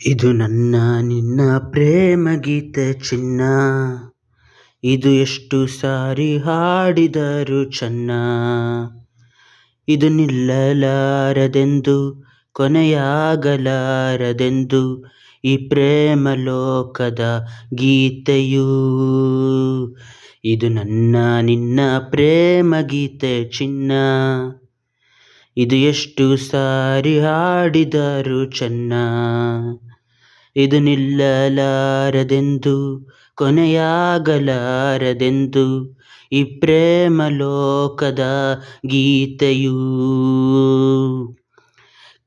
ಇದು ನನ್ನ ನಿನ್ನ ಪ್ರೇಮ ಗೀತೆ ಚಿನ್ನ, ಇದು ಎಷ್ಟು ಸಾರಿ ಹಾಡಿದರು ಚೆನ್ನ. ಇದು ನಿಲ್ಲಲಾರದೆಂದು ಕೊನೆಯಾಗಲಾರದೆಂದು ಈ ಪ್ರೇಮ ಲೋಕದ ಗೀತೆಯು. ಇದು ನನ್ನ ನಿನ್ನ ಪ್ರೇಮ ಗೀತೆ ಚಿನ್ನ, ಇದು ಎಷ್ಟು ಸಾರಿ ಹಾಡಿದರು ಚೆನ್ನ. ಇದು ನಿಲ್ಲಲಾರದೆಂದು ಕೊನೆಯಾಗಲಾರದೆಂದು ಈ ಪ್ರೇಮ ಲೋಕದ ಗೀತೆಯು.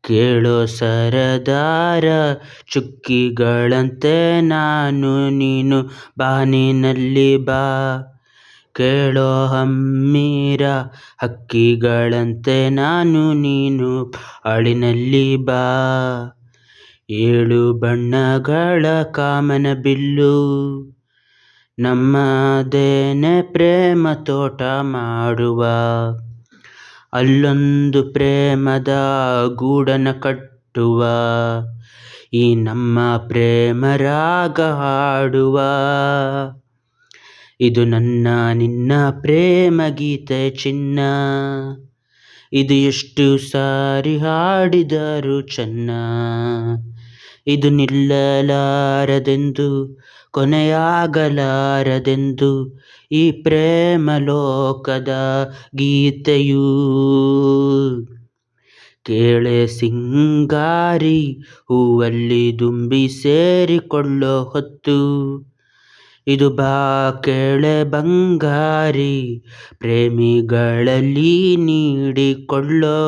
ಕೇಳೋ ಸರದಾರ ಚುಕ್ಕಿಗಳಂತೆ ನಾನು ನೀನು ಬಾನಿನಲ್ಲಿ ಬಾ. ಕೇಳೋ ಹಮ್ಮಿರ ಹಕ್ಕಿಗಳಂತೆ ನಾನು ನೀನು ಬಾಳಿನಲ್ಲಿ ಬಾ. ಏಳು ಬಣ್ಣಗಳ ಕಾಮನ ಬಿಲ್ಲು ನಮ್ಮದೇನೆ ಪ್ರೇಮ ತೋಟ ಮಾಡುವ. ಅಲ್ಲೊಂದು ಪ್ರೇಮದ ಗೂಡನ ಕಟ್ಟುವ, ಈ ನಮ್ಮ ಪ್ರೇಮ ರಾಗ ಹಾಡುವ. ಇದು ನನ್ನ ನಿನ್ನ ಪ್ರೇಮ ಗೀತೆ ಚಿನ್ನ, ಇದು ಎಷ್ಟು ಸಾರಿ ಹಾಡಿದರು ಚೆನ್ನ. ಇದು ನಿಲ್ಲಲಾರದೆಂದು ಕೊನೆಯಾಗಲಾರದೆಂದು ಈ ಪ್ರೇಮ ಲೋಕದ ಗೀತೆಯು. ಕೇಳೆ ಸಿಂಗಾರಿ ಹೂವಲ್ಲಿ ದುಂಬಿ ಸೇರಿಕೊಳ್ಳೋ ಹೊತ್ತು, ಇದು ಬಾ ಕೇಳೆ ಬಂಗಾರಿ ಪ್ರೇಮಿಗಳಲ್ಲಿ ನೀಡಿಕೊಳ್ಳೋ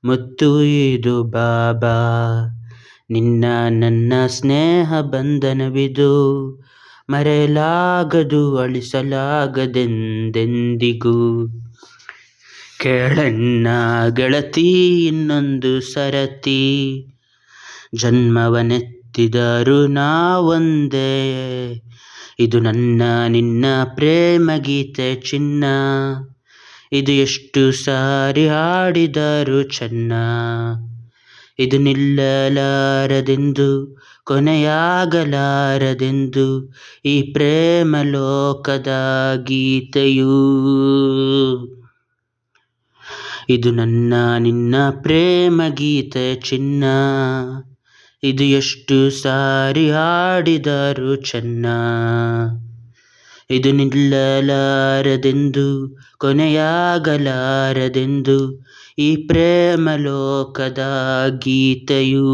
ಮುತ್ತು. ಇದು ಬಾಬಾ ನಿನ್ನ ನನ್ನ ಸ್ನೇಹ ಬಂಧನವಿದು, ಮರೆಯಲಾಗದು ಅಳಿಸಲಾಗದೆಂದೆಂದಿಗೂ. ಕೇಳಣ್ಣ ಗೆಳತಿ ಇನ್ನೊಂದು ಸರತಿ, ಜನ್ಮವನೆತ್ತಿದರೂ ನಾವೊಂದೇ. ಇದು ನನ್ನ ನಿನ್ನ ಪ್ರೇಮ ಗೀತೆ ಚಿನ್ನ, ಇದು ಎಷ್ಟು ಸಾರಿ ಹಾಡಿದರು ಚೆನ್ನ. ಇದು ನಿಲ್ಲಲಾರದೆಂದು ಕೊನೆಯಾಗಲಾರದೆಂದು ಈ ಪ್ರೇಮ ಲೋಕದ ಗೀತೆಯು. ಇದು ನನ್ನ ನಿನ್ನ ಪ್ರೇಮ ಗೀತೆ ಚಿನ್ನ, ಇದು ಎಷ್ಟು ಸಾರಿ ಹಾಡಿದರು ಚೆನ್ನ. ಇದು ನಿಲ್ಲಲಾರದೆಂದು ಕೊನೆಯಾಗಲಾರದೆಂದು ಈ ಪ್ರೇಮ ಲೋಕದ ಗೀತೆಯು.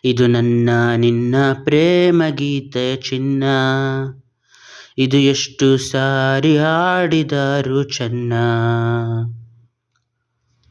ಇದು ನನ್ನ ನಿನ್ನ ಪ್ರೇಮ ಗೀತೆ ಚಿನ್ನ, ಇದು ಎಷ್ಟು ಸಾರಿ ಹಾಡಿದರು ಚೆನ್ನ.